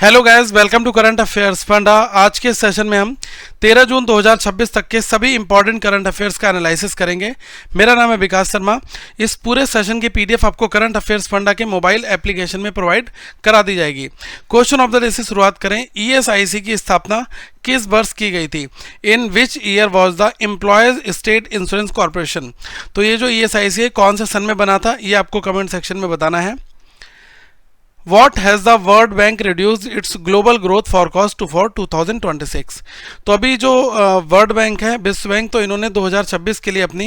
Hello guys, welcome to current affairs फंडा। आज के सेशन में हम 13 जून 2026 तक के सभी इंपॉर्टेंट करंट अफेयर्स का एनालिसिस करेंगे। मेरा नाम है विकास शर्मा। इस पूरे सेशन की पीडीएफ आपको करंट अफेयर्स फंडा के मोबाइल एप्लीकेशन में प्रोवाइड करा दी जाएगी। क्वेश्चन ऑफ द डे से शुरुआत करें। ईएसआईसी की स्थापना किस वर्ष की गई थी? In which year was the employees state insurance corporation? तो ये जो ईएसआईसी है कौन से सन में बना था, ये आपको कमेंट सेक्शन में बताना है। What has the World Bank reduced its global growth forecast to for 2026? तो अभी जो वर्ल्ड बैंक है, विश्व बैंक, तो इन्होंने 2026 के लिए अपनी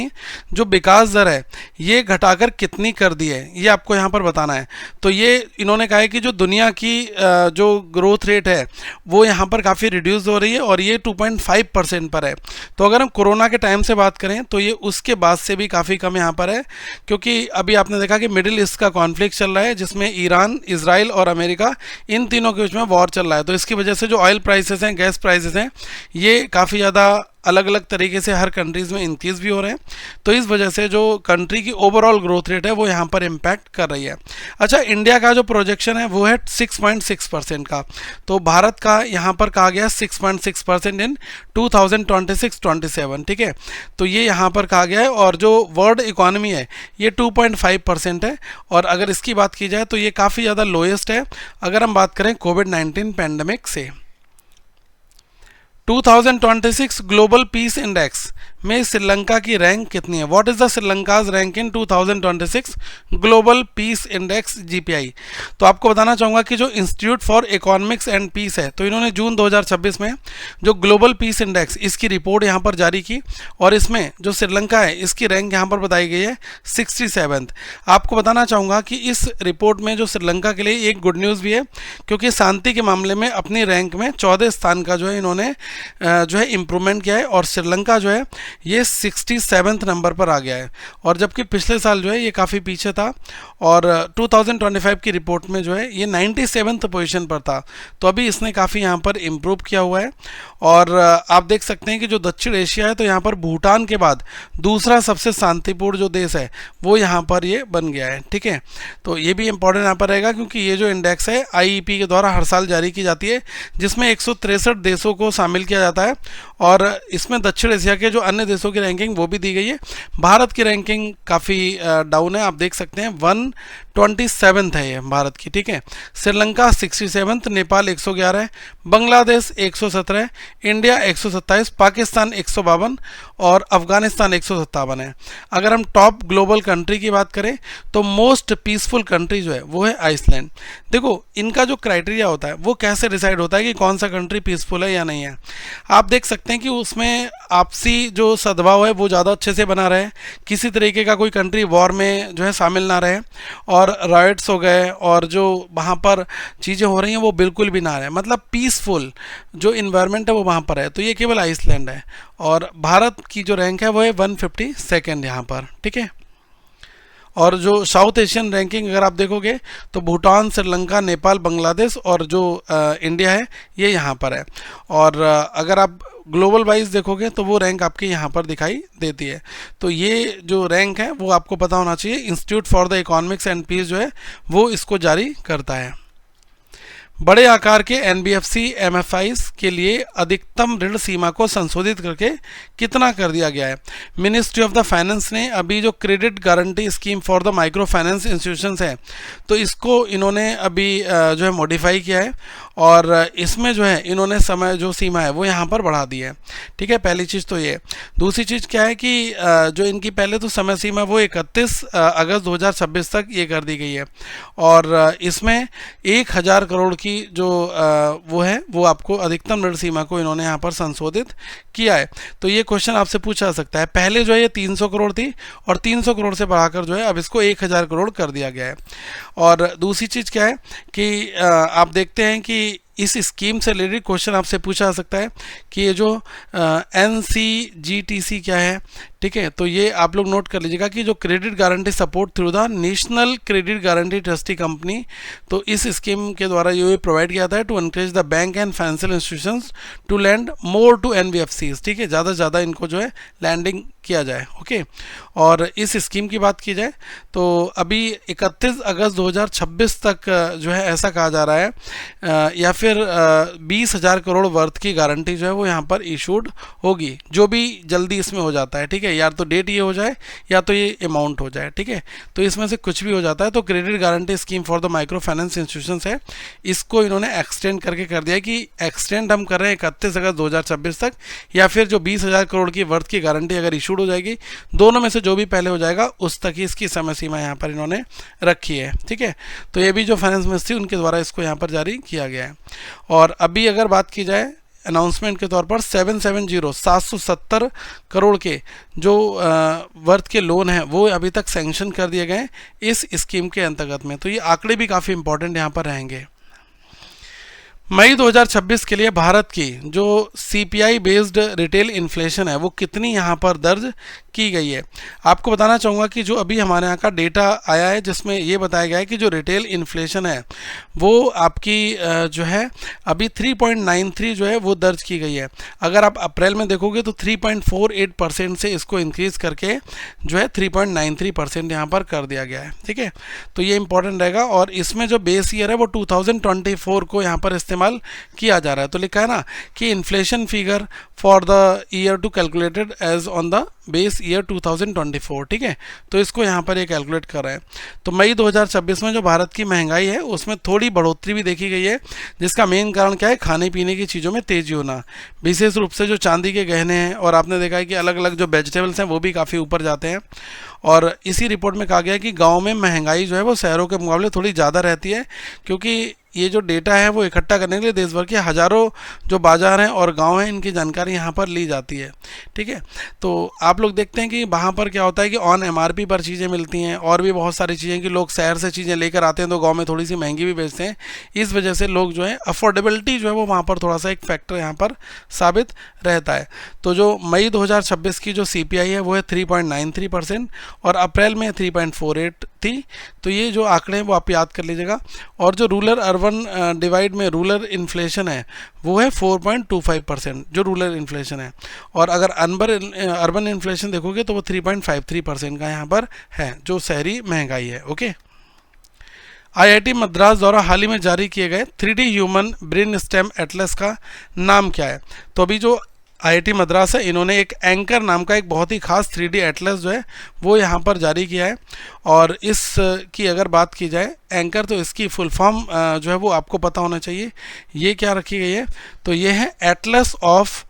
जो विकास दर है ये घटाकर कितनी कर दी है, ये आपको यहाँ पर बताना है। तो ये इन्होंने कहा है कि जो दुनिया की जो ग्रोथ रेट है वो यहाँ पर काफ़ी रिड्यूस हो रही है और ये 2.5% पर है। तो अगर हम कोरोना के टाइम से बात करें तो ये उसके बाद से भी काफ़ी कम यहाँ पर है, क्योंकि अभी आपने देखा कि मिडिल ईस्ट का कॉन्फ्लिक्ट चल रहा है जिसमें ईरान, इजराइल और अमेरिका, इन तीनों के बीच में वॉर चल रहा है। तो इसकी वजह से जो ऑयल प्राइसेस हैं, गैस प्राइसेस हैं, ये काफ़ी ज़्यादा अलग अलग तरीके से हर कंट्रीज़ में इंक्रीज़ भी हो रहे हैं। तो इस वजह से जो कंट्री की ओवरऑल ग्रोथ रेट है वो यहाँ पर इम्पैक्ट कर रही है। अच्छा, इंडिया का जो प्रोजेक्शन है वो है 6.6% का। तो भारत का यहाँ पर कहा गया 6.6% इन 2026-27, ठीक है। तो ये यहाँ पर कहा गया है। और जो वर्ल्ड इकोनॉमी है ये 2.5% है। और अगर इसकी बात की जाए तो ये काफ़ी ज़्यादा लोएस्ट है अगर हम बात करें कोविड-19 पैंडमिक से। 2026 ग्लोबल पीस इंडेक्स में श्रीलंका की रैंक कितनी है? What is the Sri Lanka's rank in 2026 global peace index GPI? तो आपको बताना चाहूँगा कि जो institute for economics and peace है, तो इन्होंने जून 2026 में जो ग्लोबल पीस इंडेक्स इसकी रिपोर्ट यहाँ पर जारी की और इसमें जो श्रीलंका है इसकी रैंक यहाँ पर बताई गई है 67th। आपको बताना चाहूँगा कि इस रिपोर्ट में जो श्रीलंका के लिए एक गुड न्यूज़ भी है, क्योंकि शांति के मामले में अपनी रैंक में 14 स्थान का जो है इन्होंने जो है इम्प्रूवमेंट किया है और श्रीलंका जो है ये 67th नंबर पर आ गया है। और जबकि पिछले साल जो है ये काफ़ी पीछे था और 2025 की रिपोर्ट में जो है ये 97th पोजीशन पर था। तो अभी इसने काफ़ी यहाँ पर इम्प्रूव किया हुआ है। और आप देख सकते हैं कि जो दक्षिण एशिया है तो यहाँ पर भूटान के बाद दूसरा सबसे शांतिपूर्ण जो देश है वो यहाँ पर ये बन गया है, ठीक है। तो ये भी इंपॉर्टेंट यहाँ पर रहेगा, क्योंकि ये जो इंडेक्स है आईईपी के द्वारा हर साल जारी की जाती है जिसमें 163 देशों को शामिल किया जाता है और इसमें दक्षिण एशिया के जो अन्य देशों की रैंकिंग वो भी दी गई है। भारत की रैंकिंग काफ़ी डाउन है, आप देख सकते हैं 127th है ये भारत की, ठीक है। श्रीलंका 67th, नेपाल 111 है, बांग्लादेश 117, इंडिया 127, पाकिस्तान 152 और अफगानिस्तान 157 है। अगर हम टॉप ग्लोबल कंट्री की बात करें तो मोस्ट पीसफुल कंट्री जो है वो है आइसलैंड। देखो, इनका जो क्राइटेरिया होता है वो कैसे डिसाइड होता है कि कौन सा कंट्री पीसफुल है या नहीं है। आप देख सकते हैं कि उसमें आपसी जो सद्भाव है वो ज़्यादा अच्छे से बना रहे, किसी तरीके का कोई कंट्री वॉर में जो है शामिल ना रहे और राइट्स हो गए और जो वहाँ पर चीज़ें हो रही हैं वो बिल्कुल भी ना रहे, मतलब पीसफुल जो इन्वायरमेंट है वो वहाँ पर है। तो ये केवल आइसलैंड है और भारत की जो रैंक है वो है 152nd यहाँ पर, ठीक है। और जो साउथ एशियन रैंकिंग अगर आप देखोगे तो भूटान, श्रीलंका, नेपाल, बांग्लादेश और जो इंडिया है ये यहाँ पर है। और अगर आप ग्लोबल वाइज देखोगे तो वो रैंक आपके यहाँ पर दिखाई देती है। तो ये जो रैंक है वो आपको पता होना चाहिए। Institute for the economics and peace जो है वो इसको जारी करता है। बड़े आकार के एनबीएफसी एमएफआईज के लिए अधिकतम ऋण सीमा को संशोधित करके कितना कर दिया गया है? मिनिस्ट्री ऑफ द फाइनेंस ने अभी जो credit guarantee scheme for the micro finance institutions है तो इसको इन्होंने अभी जो है मॉडिफाई किया है और इसमें जो है इन्होंने समय जो सीमा है वो यहाँ पर बढ़ा दी है, ठीक है। पहली चीज़ तो ये। दूसरी चीज़ क्या है कि जो इनकी पहले तो समय सीमा वो 31 अगस्त 2026 तक ये कर दी गई है और इसमें 1000 करोड़ की जो वो है वो आपको अधिकतम ऋण सीमा को इन्होंने यहाँ पर संशोधित किया है। तो ये क्वेश्चन आपसे पूछा जा सकता है। पहले जो है ये 300 करोड़ थी और 300 करोड़ से बढ़ाकर जो है अब इसको 1000 करोड़ कर दिया गया है। और दूसरी चीज़ क्या है कि आप देखते हैं कि इस स्कीम से रिलेटेड क्वेश्चन आपसे पूछा जा सकता है कि ये जो NCGTC क्या है, ठीक है। तो ये आप लोग नोट कर लीजिएगा कि जो credit guarantee support through the national credit guarantee trustee company, तो इस स्कीम के द्वारा ये प्रोवाइड किया जाता है to encourage the bank and financial institutions to lend more to NBFCs. ठीक है, ज़्यादा से ज़्यादा इनको जो है लैंडिंग किया जाए। ओके, और इस स्कीम की बात की जाए तो अभी 31 अगस्त 2026 तक जो है ऐसा कहा जा रहा है या फिर 20,000 करोड़ वर्थ की गारंटी जो है वो यहाँ पर इशूड होगी, जो भी जल्दी इसमें हो जाता है। ठीक है, या तो डेट ये हो जाए या तो ये अमाउंट हो जाए। ठीक है, तो इसमें से कुछ भी हो जाता है। तो credit guarantee scheme for the micro finance institutions है, इसको इन्होंने एक्सटेंड करके कर दिया कि एक्सटेंड हम कर रहे हैं 31 अगस्त 2026 तक, या फिर जो 20,000 करोड़ की वर्थ की गारंटी अगर इशूड हो जाएगी, दोनों में से जो भी पहले हो जाएगा उस तक ही इसकी समय सीमा यहाँ पर इन्होंने रखी है। ठीक है, तो ये भी जो फाइनेंस मिनिस्ट्री उनके द्वारा इसको यहाँ पर जारी किया गया है। और अभी अगर बात की जाए अनाउंसमेंट के तौर पर 770 करोड़ के जो वर्थ के लोन हैं वो अभी तक सैंक्शन कर दिए गए इस स्कीम के अंतर्गत में। तो ये आंकड़े भी काफ़ी इंपॉर्टेंट यहाँ पर रहेंगे। मई 2026 के लिए भारत की जो सीपीआई बेस्ड रिटेल इन्फ्लेशन है वो कितनी यहाँ पर दर्ज की गई है। आपको बताना चाहूँगा कि जो अभी हमारे यहाँ का डेटा आया है जिसमें ये बताया गया है कि जो रिटेल इन्फ्लेशन है वो आपकी जो है अभी 3.93 जो है वो दर्ज की गई है। अगर आप अप्रैल में देखोगे तो 3.48% से इसको इंक्रीज़ करके जो है 3.93% यहाँ पर कर दिया गया है। ठीक है, तो ये इंपॉर्टेंट रहेगा। और इसमें जो बेस ईयर है वो 2024 को यहाँ पर इस्तेमाल किया जा रहा है। तो लिखा है ना कि inflation figure for the year to calculated as on the base year 2024। ठीक है, तो इसको यहाँ पर ये कैलकुलेट कर रहे हैं। तो मई 2026 में जो भारत की महंगाई है उसमें थोड़ी बढ़ोतरी भी देखी गई है, जिसका मेन कारण क्या है, खाने पीने की चीज़ों में तेज़ी होना, विशेष रूप से जो चांदी के गहने हैं। और आपने देखा है कि अलग अलग जो वेजिटेबल्स हैं वो भी काफ़ी ऊपर जाते हैं। और इसी रिपोर्ट में कहा गया है कि गाँव में महंगाई जो है वो शहरों के मुकाबले थोड़ी ज़्यादा रहती है, क्योंकि ये जो डेटा है वो इकट्ठा करने के लिए देश भर के हज़ारों जो बाज़ार हैं और गांव हैं इनकी जानकारी यहाँ पर ली जाती है। ठीक है, तो आप लोग देखते हैं कि वहाँ पर क्या होता है कि ऑन एमआरपी पर चीज़ें मिलती हैं, और भी बहुत सारी चीज़ें कि लोग शहर से चीज़ें लेकर आते हैं तो गांव में थोड़ी सी महंगी भी बेचते हैं। इस वजह से लोग जो है अफोर्डेबिलिटी जो है वो वहाँ पर थोड़ा सा एक फैक्टर यहाँ पर साबित रहता है। तो जो मई 2026 की जो सीपीआई है वो है 3.93% और अप्रैल में 3.48 थी। तो ये जो आंकड़े हैं वो आप याद कर लीजिएगा। और जो रूरल अर्बन डिवाइड में रूरल इन्फ्लेशन है वो है 4.25% जो रूरल इन्फ्लेशन है। और अगर अर्बन इन्फ्लेशन देखोगे तो वो 3.53% का यहाँ पर है जो शहरी महंगाई है। ओके, आईआईटी मद्रास द्वारा हाल ही में जारी किए गए 3D human brain stem Atlas का नाम क्या है। तो अभी जो आईआईटी मद्रास है इन्होंने एक एंकर नाम का एक बहुत ही खास 3D एटलस जो है वो यहाँ पर जारी किया है। और इस की अगर बात की जाए एंकर, तो इसकी फुल फॉर्म जो है वो आपको पता होना चाहिए। ये क्या रखी गई है, तो ये है atlas of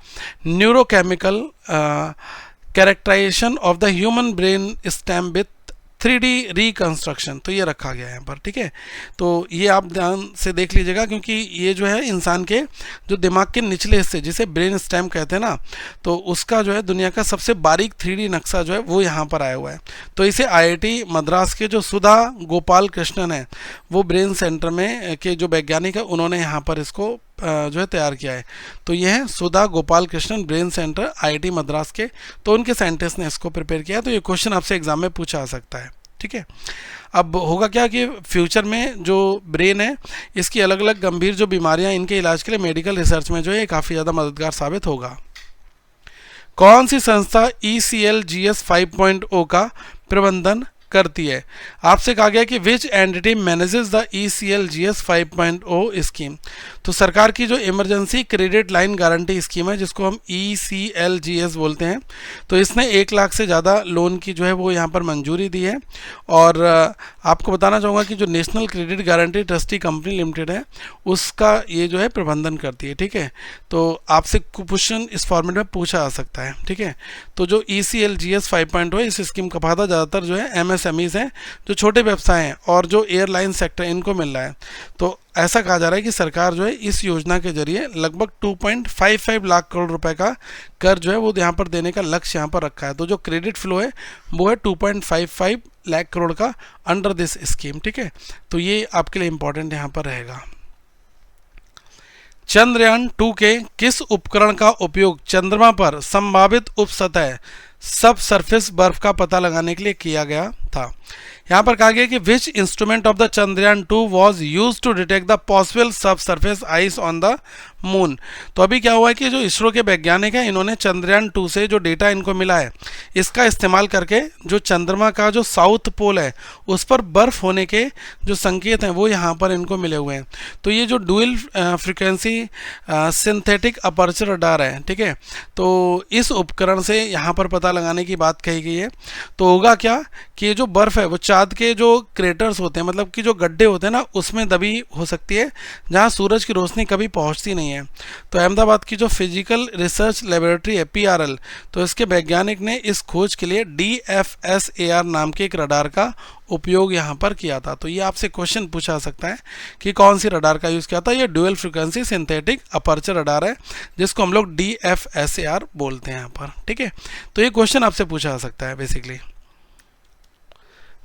neurochemical characterisation of the human brain stem with 3D reconstruction. तो ये रखा गया है यहाँ पर। ठीक है, तो ये आप ध्यान से देख लीजिएगा, क्योंकि ये जो है इंसान के जो दिमाग के निचले हिस्से जिसे ब्रेन स्टेम कहते हैं ना, तो उसका जो है दुनिया का सबसे बारीक 3D नक्शा जो है वो यहाँ पर आया हुआ है। तो इसे आईआईटी मद्रास के जो सुधा गोपाल कृष्णन है वो ब्रेन सेंटर में के जो वैज्ञानिक है उन्होंने यहाँ पर इसको जो है तैयार किया है। तो यह है Sudha Gopalakrishnan brain centre IIT Madras के, तो उनके साइंटिस्ट ने इसको प्रिपेयर किया। तो ये क्वेश्चन आपसे एग्जाम में पूछा जा सकता है। ठीक है, अब होगा क्या कि फ्यूचर में जो ब्रेन है इसकी अलग अलग गंभीर जो बीमारियां इनके इलाज के लिए मेडिकल रिसर्च में जो है काफ़ी ज़्यादा मददगार साबित होगा। कौन सी संस्था ECLGS 5.0 का प्रबंधन करती है। आपसे कहा गया कि which entity manages the ECLGS 5.0 स्कीम। तो सरकार की जो emergency credit line guarantee scheme है जिसको हम ECLGS बोलते हैं, तो इसने 1 लाख से ज़्यादा लोन की जो है वो यहाँ पर मंजूरी दी है। और आपको बताना चाहूँगा कि जो national credit guarantee trustee company limited है उसका ये जो है प्रबंधन करती है। ठीक है, तो आपसे क्वेश्चन इस फॉर्मेट में पूछा जा सकता है। ठीक है, तो जो ECLGS 5.0 इस स्कीम का फायदा ज़्यादातर जो है MSMEs हैं, जो छोटे व्यवसाय हैं और जो एयरलाइन सेक्टर इनको मिल रहा है। तो ऐसा कहा जा रहा है कि सरकार जो है इस योजना के जरिए लगभग 2.55 लाख करोड़ रुपए का कर्ज जो है वो यहाँ पर देने का लक्ष्य यहाँ पर रखा है। तो जो क्रेडिट फ्लो है वो है 2.55 लाख करोड़ का अंडर दिस स्कीम। ठीक है, तो ये आपके लिए इंपॉर्टेंट यहाँ पर रहेगा। चंद्रयान 2 के किस उपकरण का उपयोग चंद्रमा पर संभावित उपसतह सब सरफेस बर्फ का पता लगाने के लिए किया गया था। यहाँ पर कहा गया कि which instrument of the Chandrayaan 2 was use to detect the possible subsurface ice on the moon. तो अभी क्या हुआ है कि जो इसरो के वैज्ञानिक हैं इन्होंने चंद्रयान 2 से जो डेटा इनको मिला है इसका इस्तेमाल करके जो चंद्रमा का जो साउथ पोल है उस पर बर्फ होने के जो संकेत हैं वो यहाँ पर इनको मिले हुए हैं। तो ये जो dual frequency synthetic aperture radar है, ठीक है, तो इस उपकरण से यहाँ पर पता लगाने की बात कही गई है। तो होगा क्या कि ये जो बर्फ़ है वो चाँद के जो क्रेटर्स होते हैं, मतलब कि जो गड्ढे होते हैं ना, उसमें दबी हो सकती है जहाँ सूरज की रोशनी कभी पहुँचती नहीं है। तो अहमदाबाद की जो फिजिकल रिसर्च लेबोरेटरी है PRL, तो इसके वैज्ञानिक ने इस खोज के लिए DFSAR नाम के एक रडार का उपयोग यहाँ पर किया था। तो ये आपसे क्वेश्चन पूछा सकता है कि कौन सी रडार का यूज़ किया था। ये dual frequency synthetic aperture radar है जिसको हम लोग DFSAR बोलते हैं यहाँ पर, ठीक है। तो ये क्वेश्चन आपसे पूछा जा सकता है बेसिकली।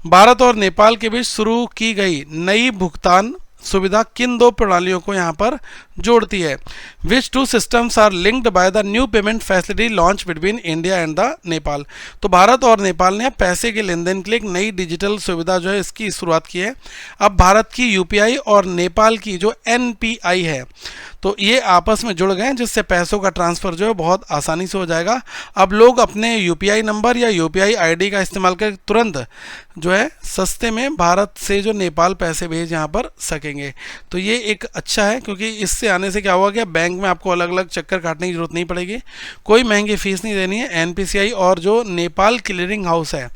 भारत और नेपाल के बीच शुरू की गई नई भुगतान सुविधा किन दो प्रणालियों को यहाँ पर जोड़ती है? Which two systems are linked by the new payment facility launch between India and the Nepal. तो भारत और नेपाल ने पैसे के लेन देन के लिए एक नई डिजिटल सुविधा जो है इसकी शुरुआत की है। अब भारत की UPI और नेपाल की जो NPI है तो ये आपस में जुड़ गए हैं जिससे पैसों का ट्रांसफ़र जो है बहुत आसानी से हो जाएगा। अब लोग अपने UPI नंबर या UPI ID का इस्तेमाल कर तुरंत जो है सस्ते में भारत से जो नेपाल पैसे भेज यहाँ पर सकेंगे। तो ये एक अच्छा है क्योंकि इससे आने से क्या हुआ कि बैंक में आपको अलग अलग चक्कर काटने की जरूरत नहीं पड़ेगी, कोई महंगी फीस नहीं देनी है। NPCI और जो नेपाल क्लियरिंग हाउस है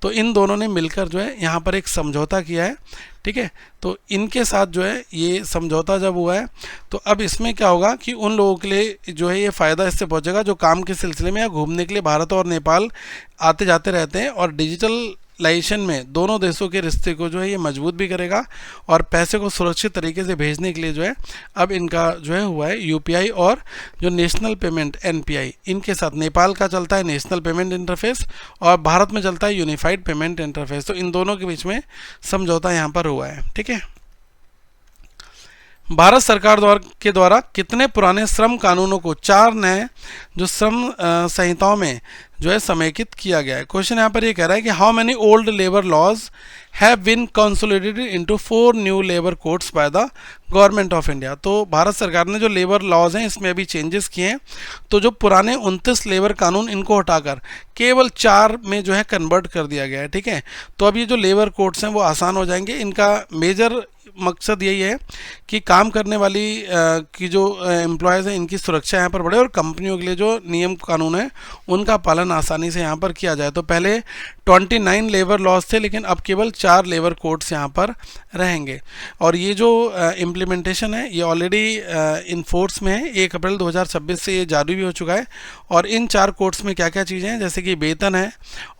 तो इन दोनों ने मिलकर जो है यहाँ पर एक समझौता किया है, ठीक है। तो इनके साथ जो है ये समझौता जब हुआ है तो अब इसमें क्या होगा कि उन लोगों के लिए जो है ये फ़ायदा इससे पहुंचेगा जो काम के सिलसिले में या घूमने के लिए भारत और नेपाल आते जाते रहते हैं, और डिजिटलाइजेशन में दोनों देशों के रिश्ते को जो है ये मजबूत भी करेगा और पैसे को सुरक्षित तरीके से भेजने के लिए जो है अब इनका जो है हुआ है UPI और जो नेशनल पेमेंट NPI, इनके साथ नेपाल का चलता है नेशनल पेमेंट इंटरफेस और भारत में चलता है यूनिफाइड पेमेंट इंटरफेस। तो इन दोनों के बीच में समझौता यहाँ पर हुआ है, ठीक है। भारत सरकार के द्वारा कितने पुराने श्रम कानूनों को 4 नए जो श्रम संहिताओं में जो है समेकित किया गया है? क्वेश्चन यहाँ पर ये कह रहा है कि how many old labour laws have been consolidated into 4 new labour codes by the government of India. तो भारत सरकार ने जो लेबर लॉज हैं इसमें अभी चेंजेस किए हैं, तो जो पुराने 29 लेबर कानून इनको हटाकर केवल 4 में जो है कन्वर्ट कर दिया गया है, ठीक है। तो अब ये जो लेबर कोड्स हैं वो आसान हो जाएंगे। इनका मेजर मकसद यही है कि काम करने वाली की जो एम्प्लॉयज़ हैं इनकी सुरक्षा यहाँ पर बढ़े और कंपनियों के लिए जो नियम कानून है उनका पालन आसानी से यहाँ पर किया जाए। तो पहले 29 लेबर लॉज थे लेकिन अब केवल 4 लेबर कोड्स यहाँ पर रहेंगे, और ये जो इम्प्लीमेंटेशन है ये ऑलरेडी इन फोर्स में है। 1 अप्रैल 2026 से ये जारी भी हो चुका है। और इन 4 कोड्स में क्या क्या चीज़ें हैं, जैसे कि वेतन है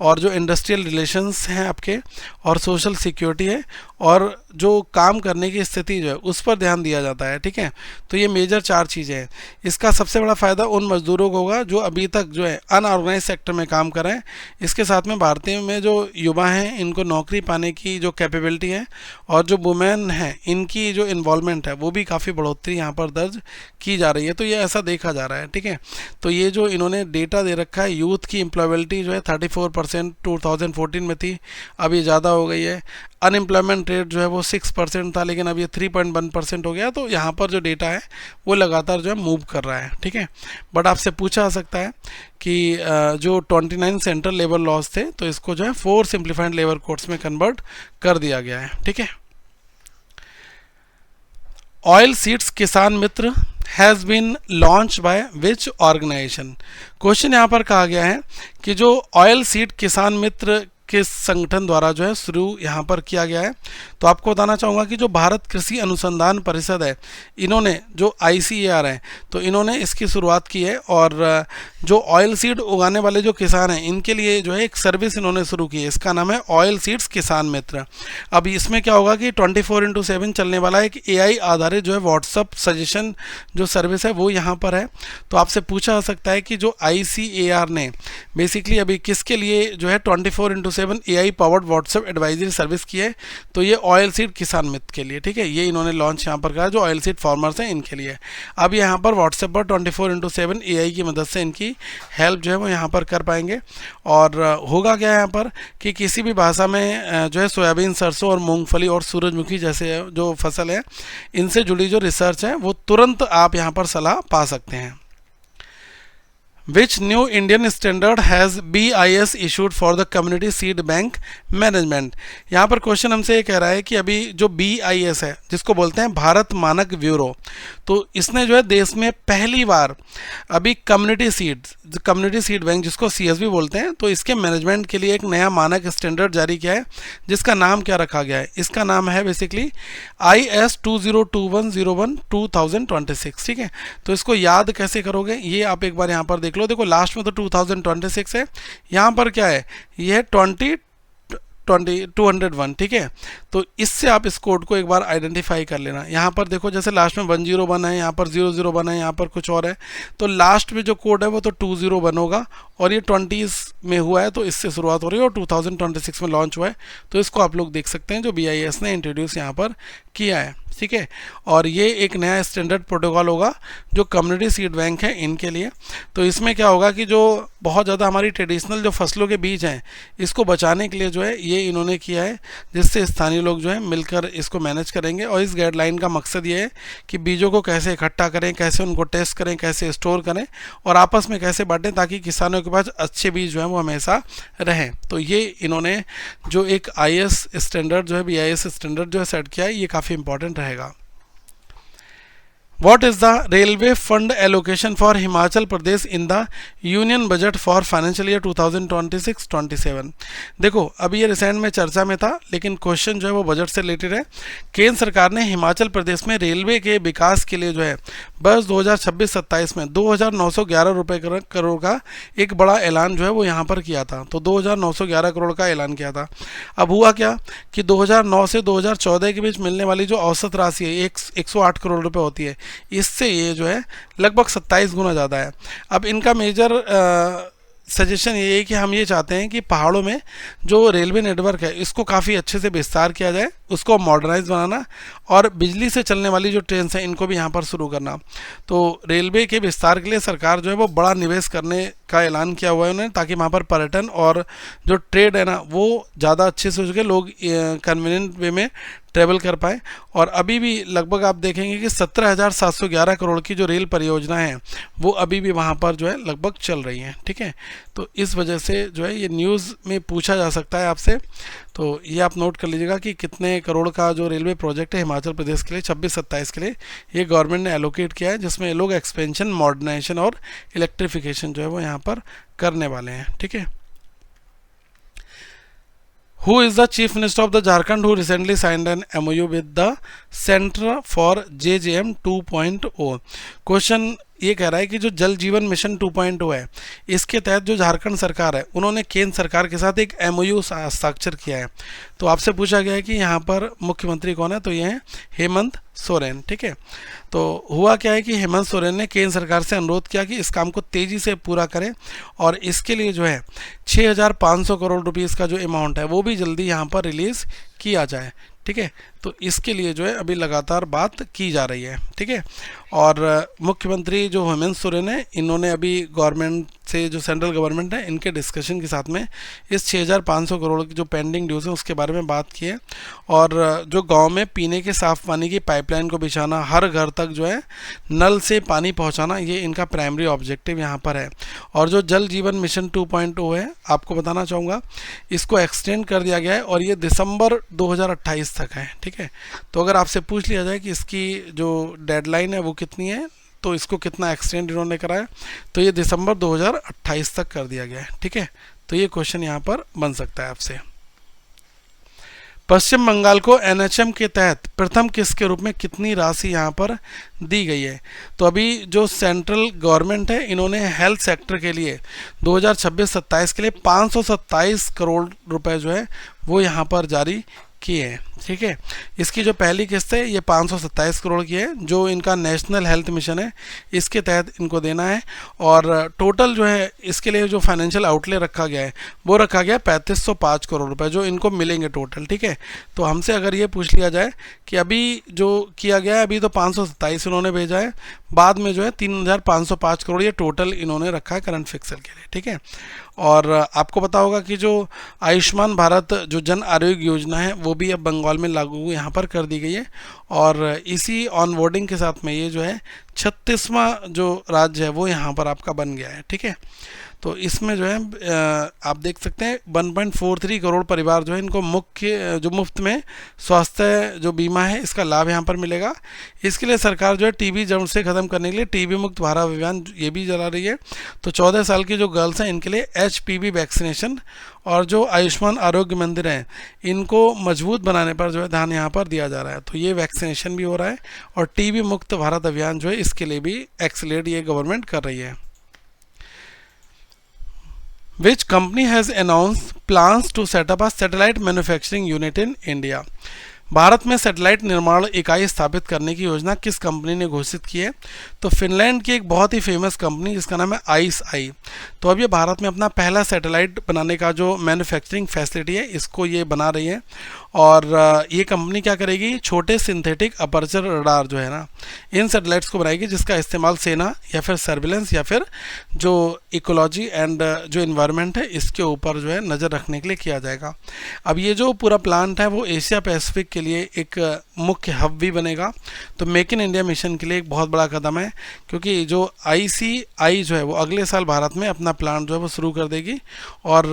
और जो इंडस्ट्रियल रिलेशंस हैं आपके, और सोशल सिक्योरिटी है, और जो काम करने की स्थिति जो है उस पर ध्यान दिया जाता है, ठीक है। तो ये मेजर 4 चीज़ें हैं। इसका सबसे बड़ा फ़ायदा उन मजदूरों को होगा जो अभी तक जो है अनऑर्गेनाइज सेक्टर में काम कर रहे हैं। इसके साथ में भारतीय में जो युवा हैं इनको नौकरी पाने की जो कैपेबिलिटी है और जो वुमेन हैं इनकी जो इन्वॉल्वमेंट है वो भी काफ़ी बढ़ोतरी यहाँ पर दर्ज की जा रही है। तो ये ऐसा देखा जा रहा है, ठीक है। तो ये जो इन्होंने डेटा दे रखा है, यूथ की एम्प्लॉयबिलिटी जो है 34% 2014 में थी, अब ये ज़्यादा हो गई है। अनएम्प्लॉयमेंट रेट जो है वो 6% था लेकिन अब ये 3.1% हो गया। तो यहाँ पर जो डेटा है वो लगातार जो है मूव कर रहा है, ठीक है। बट आपसे पूछा जा सकता है कि जो 29 सेंट्रल लेबर लॉज थे तो इसको जो है 4 सिंप्लीफाइड लेबर कोड्स में कन्वर्ट कर दिया गया है, ठीक है। Oil seeds Kisan Mitra has been launch by which organization? Question यहाँ पर कहा गया है कि जो ऑयल सीड किसान मित्र किस संगठन द्वारा जो है शुरू यहाँ पर किया गया है। तो आपको बताना चाहूँगा कि जो भारत कृषि अनुसंधान परिषद है इन्होंने जो ICAR है तो इन्होंने इसकी शुरुआत की है, और जो ऑयल सीड उगाने वाले जो किसान हैं इनके लिए जो है एक सर्विस इन्होंने शुरू की है, इसका नाम है ऑयल सीड्स किसान मित्र। अब इसमें क्या होगा कि 24/7 चलने वाला एक AI आधारित जो है व्हाट्सअप सजेशन जो सर्विस है वो यहाँ पर है। तो आपसे पूछा जा सकता है कि जो ICAR ने बेसिकली अभी किसके लिए जो है 24/7 24/7 AI powered WhatsApp advisory service की है। तो ये ऑयल सीड किसान मित्र के लिए, ठीक है, ये इन्होंने लॉन्च यहाँ पर करा जो ऑयल सीड फार्मर्स हैं इनके लिए। अब यहाँ पर व्हाट्सएप पर 24/7 AI की मदद से इनकी हेल्प जो है वो यहाँ पर कर पाएंगे। और होगा क्या यहाँ पर कि किसी भी भाषा में जो है सोयाबीन, सरसों और मूंगफली और सूरजमुखी जैसे जो फसल है इनसे जुड़ी जो रिसर्च है वो तुरंत आप यहाँ पर सलाह पा सकते हैं। Which new Indian standard has BIS issued for the community seed bank management? यहाँ पर क्वेश्चन हमसे ये कह रहा है कि अभी जो BIS है जिसको बोलते हैं भारत मानक ब्यूरो, तो इसने जो है देश में पहली बार अभी कम्युनिटी सीड बैंक जिसको CSB बोलते हैं, तो इसके मैनेजमेंट के लिए एक नया मानक स्टैंडर्ड जारी किया है जिसका नाम क्या रखा गया है, इसका नाम है बेसिकली IS 202101 2026, ठीक है। तो इसको याद कैसे करोगे ये आप एक बार यहाँ पर देख लो। देखो लास्ट में तो 2026 है, यहाँ पर क्या है ये है 201, ठीक है। तो इससे आप इस कोड को एक बार आइडेंटिफाई कर लेना। यहाँ पर देखो जैसे लास्ट में 101 है, यहाँ पर 001 है, यहाँ पर कुछ और है, तो लास्ट में जो कोड है वो तो 20 होगा और ये 20s में हुआ है तो इससे शुरुआत हो रही है और 2026 में लॉन्च हुआ है। तो इसको आप लोग देख सकते हैं जो BIS ने इंट्रोड्यूस यहाँ पर किया है, ठीक है। और ये एक नया स्टैंडर्ड प्रोटोकॉल होगा जो कम्युनिटी सीड बैंक है इनके लिए। तो इसमें क्या होगा कि जो बहुत ज़्यादा हमारी ट्रेडिशनल जो फसलों के बीज हैं इसको बचाने के लिए जो है ये इन्होंने किया है, जिससे स्थानीय लोग जो है मिलकर इसको मैनेज करेंगे। और इस गाइडलाइन का मकसद ये है कि बीजों को कैसे इकट्ठा करें, कैसे उनको टेस्ट करें, कैसे स्टोर करें और आपस में कैसे बांटें ताकि किसानों के पास अच्छे बीज जो है वो हमेशा रहें। तो ये इन्होंने जो एक IS स्टैंडर्ड जो है BIS स्टैंडर्ड जो है सेट किया है ये काफ़ी इंपॉर्टेंट रहेगा। What is the railway fund allocation for Himachal Pradesh in the Union Budget for Financial Year 2026-27? देखो अभी ये रिसेंट में चर्चा में था लेकिन क्वेश्चन जो है वो बजट से रिलेटेड है। केंद्र सरकार ने हिमाचल प्रदेश में रेलवे के विकास के लिए जो है वर्ष 2026-27 में 2,911 रुपये करोड़ का एक बड़ा ऐलान जो है वो यहाँ पर किया था। तो 2,911 करोड़ का ऐलान किया था। अब हुआ क्या कि 2009 से 2014 के बीच मिलने वाली जो औसत राशि है 108 करोड़ रुपये होती है, इससे ये जो है लगभग 27 गुना ज़्यादा है। अब इनका मेजर सजेशन ये है कि हम ये चाहते हैं कि पहाड़ों में जो रेलवे नेटवर्क है इसको काफ़ी अच्छे से विस्तार किया जाए, उसको मॉडर्नाइज बनाना और बिजली से चलने वाली जो ट्रेन हैं इनको भी यहाँ पर शुरू करना। तो रेलवे के विस्तार के लिए सरकार जो है वो बड़ा निवेश करने का ऐलान किया हुआ है उन्होंने, ताकि वहाँ पर पर्यटन और जो ट्रेड है ना वो ज़्यादा अच्छे से हो सके, लोग कन्वीनियंट वे में ट्रेवल कर पाए। और अभी भी लगभग आप देखेंगे कि 17,711 करोड़ की जो रेल परियोजना है वो अभी भी वहाँ पर जो है लगभग चल रही हैं, ठीक है। तो इस वजह से जो है ये न्यूज़ में पूछा जा सकता है आपसे, तो ये आप नोट कर लीजिएगा कि कितने करोड़ का जो रेलवे प्रोजेक्ट है हिमाचल प्रदेश के लिए 26-27 के लिए ये गवर्नमेंट ने एलोकेट किया है, जिसमें लोग एक्सपेंशन, मॉडर्नाइजेशन और इलेक्ट्रिफिकेशन जो है वो यहाँ पर करने वाले हैं, ठीक है। Who is the Chief Minister of the Jharkhand who recently signed an MOU with the Center for JJM 2.0? Question ये कह रहा है कि जो जल जीवन मिशन 2.0 है इसके तहत जो झारखंड सरकार है उन्होंने केंद्र सरकार के साथ एक MOU हस्ताक्षर किया है। तो आपसे पूछा गया है कि यहाँ पर मुख्यमंत्री कौन है, तो ये हैं हेमंत सोरेन, ठीक है। तो हुआ क्या है कि हेमंत सोरेन ने केंद्र सरकार से अनुरोध किया कि इस काम को तेज़ी से पूरा करें और इसके लिए जो है 6,500 करोड़ रुपीज़ का जो अमाउंट है वो भी जल्दी यहाँ पर रिलीज़ किया जाए, ठीक है। तो इसके लिए जो है अभी लगातार बात की जा रही है, ठीक है। और मुख्यमंत्री जो हेमंत सोरेन है इन्होंने अभी गवर्नमेंट से, जो सेंट्रल गवर्नमेंट है, इनके डिस्कशन के साथ में इस 6,500 करोड़ की जो पेंडिंग ड्यूज़ है उसके बारे में बात की है। और जो गांव में पीने के साफ़ पानी की पाइपलाइन को बिछाना, हर घर तक जो है नल से पानी पहुंचाना, ये इनका प्राइमरी ऑब्जेक्टिव यहाँ पर है। और जो जल जीवन मिशन 2.0 है, आपको बताना चाहूँगा इसको एक्सटेंड कर दिया गया है और ये दिसंबर 2028 तक है, ठीक है। तो अगर आपसे पूछ लिया जाए कि इसकी जो डेडलाइन है वो कितनी है, तो इसको कितना एक्सटेंड इन्होंने कराया, तो ये दिसंबर 2028 तक कर दिया गया है, ठीक है। तो ये क्वेश्चन यहाँ पर बन सकता है आपसे। पश्चिम बंगाल को NHM के तहत प्रथम किस्त के रूप में कितनी राशि यहाँ पर दी गई है? तो अभी जो सेंट्रल गवर्नमेंट है इन्होंने हेल्थ सेक्टर के लिए 2026-27 के लिए 527 करोड़ रुपए जो है वो यहाँ पर जारी किए हैं, ठीक है। इसकी जो पहली किस्त है ये 527 करोड़ की है, जो इनका नेशनल हेल्थ मिशन है इसके तहत इनको देना है। और टोटल जो है इसके लिए जो फाइनेंशियल आउटले रखा गया है वो रखा गया 3505 करोड़ रुपए जो इनको मिलेंगे टोटल, ठीक है। तो हमसे अगर ये पूछ लिया जाए कि अभी जो किया गया है, अभी तो 527 इन्होंने भेजा है, बाद में जो है 3505 करोड़ ये टोटल इन्होंने रखा है करंट फिक्सर के लिए, ठीक है। और आपको पता होगा कि जो आयुष्मान भारत जो जन आरोग्य योजना है वो भी अब बंगाल में लागू यहाँ पर कर दी गई है। और इसी ऑनबोर्डिंग के साथ में ये जो है 36वां जो राज्य है वो यहाँ पर आपका बन गया है, ठीक है। तो इसमें जो है आप देख सकते हैं 1.43 करोड़ परिवार जो है इनको मुख्य जो मुफ्त में स्वास्थ्य जो बीमा है इसका लाभ यहाँ पर मिलेगा। इसके लिए सरकार जो है टीबी जड़ से ख़त्म करने के लिए टीबी मुक्त भारत अभियान ये भी चला रही है। तो 14 साल की जो गर्ल्स हैं इनके लिए HPV वैक्सीनेशन और जो आयुष्मान आरोग्य मंदिर हैं इनको मजबूत बनाने पर जो है ध्यान यहाँ पर दिया जा रहा है। तो ये वैक्सीनेशन भी हो रहा है और टीबी मुक्त भारत अभियान जो है इसके लिए भी एक्सीलरेट ये गवर्नमेंट कर रही है। Which company has announced plans to set up a satellite manufacturing unit in India? Bharat में सैटेलाइट निर्माण इकाई स्थापित करने की योजना किस कंपनी ने घोषित की है? तो फिनलैंड की एक बहुत ही फेमस कंपनी जिसका नाम है ICEYE। तो अब ये भारत में अपना पहला सैटेलाइट बनाने का जो मैन्युफैक्चरिंग फैसिलिटी है इसको ये बना रही है। और ये कंपनी क्या करेगी, छोटे सिंथेटिक अपर्चर रडार जो है ना इन सैटेलाइट्स को बनाएगी जिसका इस्तेमाल सेना या फिर सर्विलेंस या फिर जो इकोलॉजी एंड जो इन्वायरमेंट है इसके ऊपर जो है नज़र रखने के लिए किया जाएगा। अब ये जो पूरा प्लांट है वो एशिया पैसिफिक के लिए एक मुख्य हब भी बनेगा। तो मेक इन इंडिया मिशन के लिए एक बहुत बड़ा कदम है, क्योंकि जो ICEYE जो है वो अगले साल भारत में अपना प्लांट जो है वो शुरू कर देगी और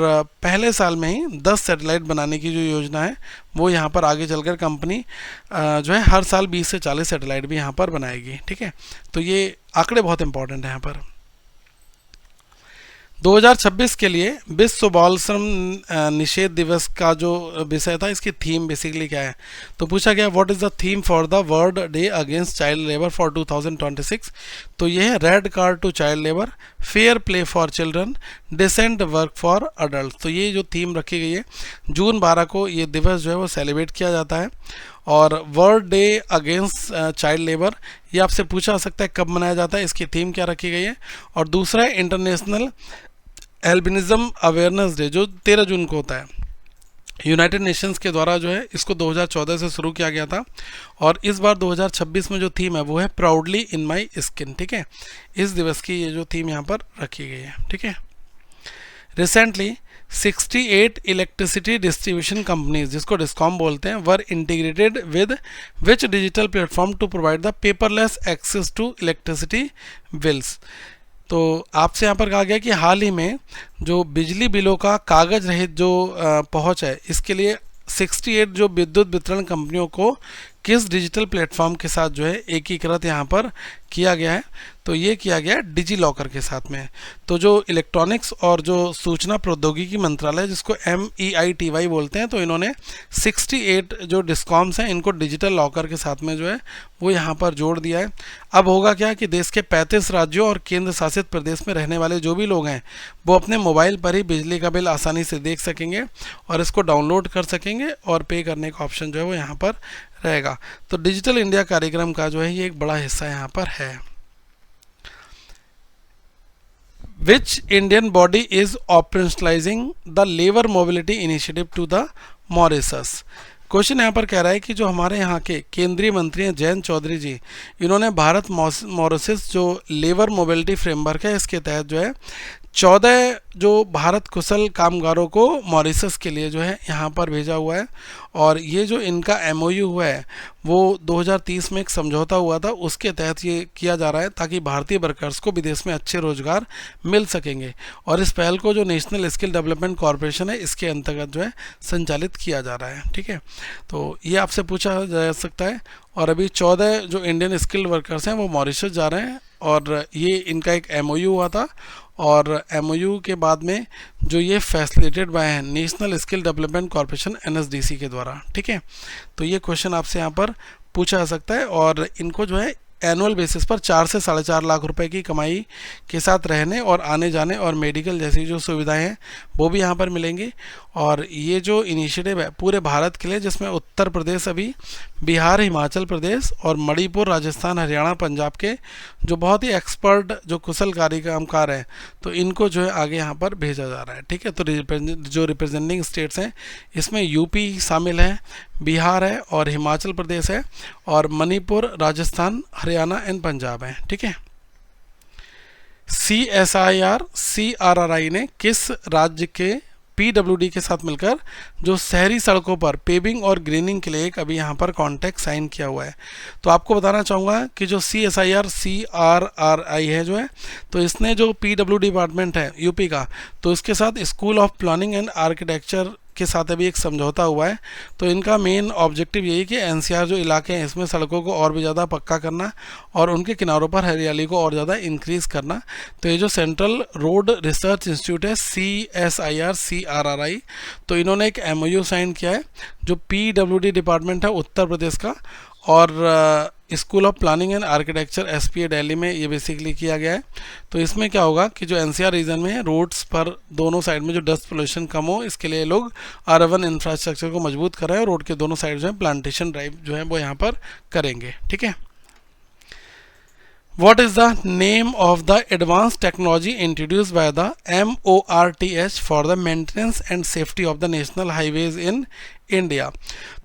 पहले साल में ही 10 सैटेलाइट बनाने की जो योजना है वो यहाँ पर आगे चलकर कंपनी जो है हर साल 20 से 40 सैटेलाइट भी यहाँ पर बनाएगी, ठीक है। तो ये आंकड़े बहुत इंपॉर्टेंट हैं यहाँ पर। 2026 के लिए विश्व बाल श्रम निषेध दिवस का जो विषय था इसकी थीम बेसिकली क्या है, तो पूछा गया what is the theme for the world day against child labour for 2026। तो ये है red card to child labour, fair play for children, decent work for adult. तो ये जो थीम रखी गई है जून 12 को ये दिवस जो है वो सेलिब्रेट किया जाता है। और world day against child labour ये आपसे पूछा जा सकता है कब मनाया जाता है, इसकी थीम क्या रखी गई है। और दूसरा है इंटरनेशनल एल्बिनिज्म अवेयरनेस डे जो 13 जून को होता है। यूनाइटेड नेशंस के द्वारा जो है इसको 2014 से शुरू किया गया था और इस बार 2026 में जो थीम है वो है प्राउडली इन माई स्किन, ठीक है। इस दिवस की ये जो थीम यहाँ पर रखी गई है, ठीक है। रिसेंटली 68 इलेक्ट्रिसिटी डिस्ट्रीब्यूशन कंपनीज जिसको डिस्कॉम बोलते हैं were integrated with which digital platform to provide the paperless access to electricity bills. तो आपसे यहाँ पर कहा गया कि हाल ही में जो बिजली बिलों का कागज रहित जो पहुँच है इसके लिए 68 जो विद्युत वितरण कंपनियों को किस डिजिटल प्लेटफॉर्म के साथ जो है एकीकृत यहाँ पर किया गया है, तो ये किया गया है डिजी लॉकर के साथ में। तो जो इलेक्ट्रॉनिक्स और जो सूचना प्रौद्योगिकी मंत्रालय जिसको MEITY बोलते हैं, तो इन्होंने 68 जो डिस्कॉम्स हैं इनको डिजिटल लॉकर के साथ में जो है वो यहाँ पर जोड़ दिया है। अब होगा क्या कि देश के 35 राज्यों और केंद्र शासित प्रदेश में रहने वाले जो भी लोग हैं वो अपने मोबाइल पर ही बिजली का बिल आसानी से देख सकेंगे और इसको डाउनलोड कर सकेंगे और पे करने का ऑप्शन जो है वो यहाँ पर रहेगा। तो डिजिटल इंडिया कार्यक्रम का जो है ये एक बड़ा हिस्सा यहाँ पर है। Which Indian body is operationalizing the labor mobility initiative to the Mauritius? Question यहाँ पर कह रहा है कि जो हमारे यहाँ के केंद्रीय मंत्री हैं जयंत चौधरी जी, इन्होंने भारत मॉरिशस जो लेबर मोबिलिटी फ्रेमवर्क है इसके तहत जो है 14 जो भारत कुशल कामगारों को मॉरिशस के लिए जो है यहाँ पर भेजा हुआ है। और ये जो इनका MOU हुआ है वो 2030 में एक समझौता हुआ था, उसके तहत ये किया जा रहा है ताकि भारतीय वर्कर्स को विदेश में अच्छे रोजगार मिल सकेंगे। और इस पहल को जो नेशनल स्किल डेवलपमेंट कॉरपोरेशन है इसके अंतर्गत जो है संचालित किया जा रहा है, ठीक है। तो ये आपसे पूछा जा सकता है। और अभी 14 जो इंडियन स्किल्ड वर्कर्स हैं वो मॉरिशस जा रहे हैं और ये इनका एक MOU हुआ था और MOU के बाद में जो ये फैसिलिटेटेड बाय है national skill development corporation NSDC के द्वारा, ठीक है। तो ये क्वेश्चन आपसे यहाँ पर पूछा जा सकता है और इनको जो है एनुअल बेसिस पर 4 से 4.5 लाख रुपए की कमाई के साथ रहने और आने जाने और मेडिकल जैसी जो सुविधाएं हैं वो भी यहाँ पर मिलेंगी। और ये जो इनिशिएटिव है पूरे भारत के लिए, जिसमें उत्तर प्रदेश, अभी बिहार, हिमाचल प्रदेश और मणिपुर, राजस्थान, हरियाणा, पंजाब के जो बहुत ही एक्सपर्ट जो कुशल कामगार हैं, तो इनको जो है आगे यहाँ पर भेजा जा रहा है। ठीक है, तो जो रिप्रेजेंटिंग स्टेट्स हैं इसमें यूपी शामिल है, बिहार है और हिमाचल प्रदेश है और मणिपुर, राजस्थान, हरियाणा एंड पंजाब है। ठीक है, CSIR CRRI ने किस राज्य के PWD के साथ मिलकर जो शहरी सड़कों पर पेविंग और ग्रीनिंग के लिए एक अभी यहाँ पर कॉन्ट्रैक्ट साइन किया हुआ है? तो आपको बताना चाहूँगा कि जो CSIR CRRI है जो है, तो इसने जो PWD डिपार्टमेंट है यूपी का, तो इसके साथ school of planning and architecture के साथ अभी एक समझौता हुआ है। तो इनका मेन ऑब्जेक्टिव यही कि NCR जो इलाके हैं इसमें सड़कों को और भी ज़्यादा पक्का करना और उनके किनारों पर हरियाली को और ज़्यादा इंक्रीज़ करना। तो ये जो सेंट्रल रोड रिसर्च इंस्टीट्यूट है CSIR CRRI, तो इन्होंने एक MOU साइन किया है जो PWD डिपार्टमेंट है उत्तर प्रदेश का और school of planning and architecture SPA Delhi में ये बेसिकली किया गया है। तो इसमें क्या होगा कि जो NCR रीजन में है, रोड्स पर दोनों साइड में जो डस्ट पोल्यूशन कम हो, इसके लिए लोग अर्बन इंफ्रास्ट्रक्चर को मजबूत कर रहे हैं। रोड के दोनों साइड जो है प्लांटेशन ड्राइव जो है वो यहाँ पर करेंगे। ठीक है, What is the name of the advanced technology introduced by the MORTH for the maintenance and safety of the national highways in India?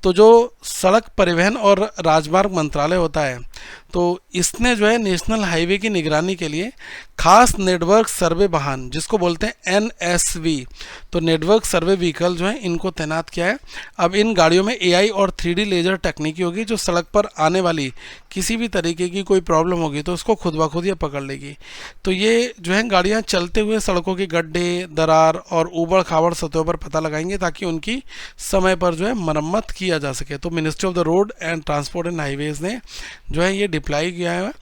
तो जो सड़क परिवहन और राजमार्ग मंत्रालय होता है, तो इसने जो है नेशनल हाईवे की निगरानी के लिए खास नेटवर्क सर्वे वाहन, जिसको बोलते हैं NSV, तो नेटवर्क सर्वे व्हीकल जो है इनको तैनात किया है। अब इन गाड़ियों में AI और 3D लेजर तकनीकी होगी, जो सड़क पर आने वाली किसी भी तरीके की कोई प्रॉब्लम होगी तो उसको खुद ब खुद ये पकड़ लेगी। तो ये जो है गाड़ियाँ चलते हुए सड़कों के गड्ढे, दरार और ऊबड़ खाबड़ सतहों पर पता लगाएंगे ताकि उनकी समय पर जो है मरम्मत किया जा सके। तो ministry of the road and transport and highways ने जो है ये डिप्लाई किया है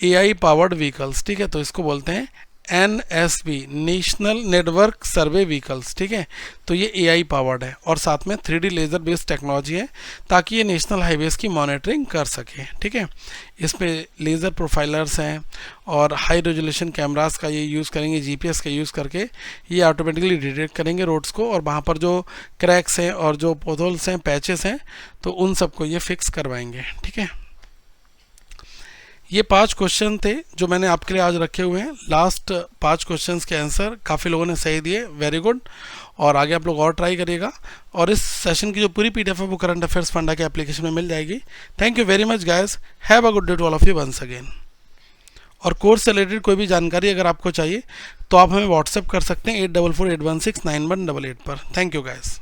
AI पावर्ड व्हीकल्स। ठीक है, तो इसको बोलते हैं NSV, national network survey vehicles. ठीक है, तो ये AI पावर्ड है और साथ में 3D लेज़र बेस्ड टेक्नोलॉजी है ताकि ये नेशनल हाईवेज की मॉनिटरिंग कर सके। ठीक है, इसमें लेज़र प्रोफाइलर्स हैं और हाई रेजोल्यूशन कैमरास का ये यूज़ करेंगे, GPS का यूज़ करके ये ऑटोमेटिकली डिटेक्ट करेंगे रोड्स को और वहाँ पर जो क्रैक्स हैं और जो पोथोल्स हैं, पैचेस हैं, तो उन सबको ये फिक्स करवाएंगे। ठीक है, ये 5 क्वेश्चन थे जो मैंने आपके लिए आज रखे हुए हैं। लास्ट 5 क्वेश्चंस के आंसर काफ़ी लोगों ने सही दिए, वेरी गुड। और आगे आप लोग और ट्राई करिएगा और इस सेशन की जो पूरी PDF है वो करंट अफेयर्स फंडा के एप्लीकेशन में मिल जाएगी। Thank you very much guys, have a good day to all of you once again. और कोर्स से रिलेटेड कोई भी जानकारी अगर आपको चाहिए तो आप हमें व्हाट्सएप कर सकते हैं 8448169188 पर। Thank you guys.